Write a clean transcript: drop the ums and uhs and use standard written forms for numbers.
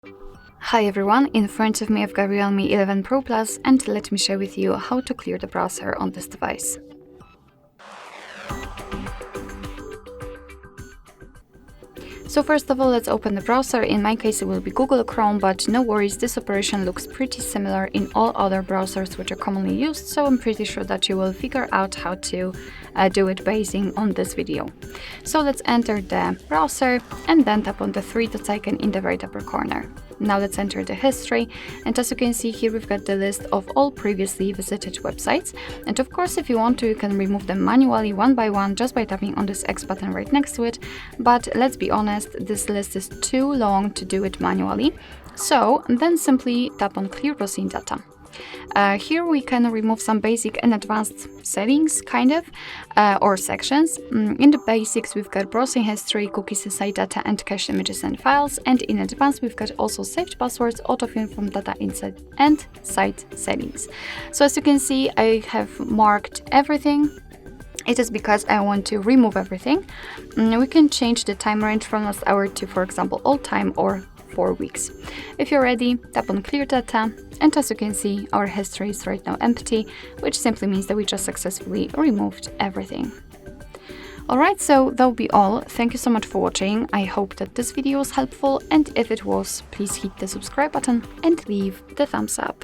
Hi everyone, in front of me I've got Realme 11 Pro Plus and let me share with you how to clear the browser on this device. So first of all, let's open the browser. In my case it will be Google Chrome, but no worries, this operation looks pretty similar in all other browsers which are commonly used, so I'm pretty sure that you will figure out how to do it basing on this video. So let's enter the browser and then tap on the three dots icon in the right upper corner. Now let's enter the history, and as you can see here we've got the list of all previously visited websites, and of course if you want to you can remove them manually one by one just by tapping on this X button right next to it, but let's be honest, this list is too long to do it manually, so then simply tap on Clear Browsing Data. Here we can remove some basic and advanced settings, or sections. In the basics, we've got browsing history, cookies, site data, and cached images and files. And in advanced, we've got also saved passwords, autofill from data inside, and site settings. So as you can see, I have marked everything. It is because I want to remove everything. We can change the time range from last hour to, for example, all time or 4 weeks. If you're ready, tap on Clear Data, and as you can see, our history is right now empty, which simply means that we just successfully removed everything. Alright, so that'll be all. Thank you so much for watching. I hope that this video was helpful, and if it was, please hit the subscribe button and leave the thumbs up.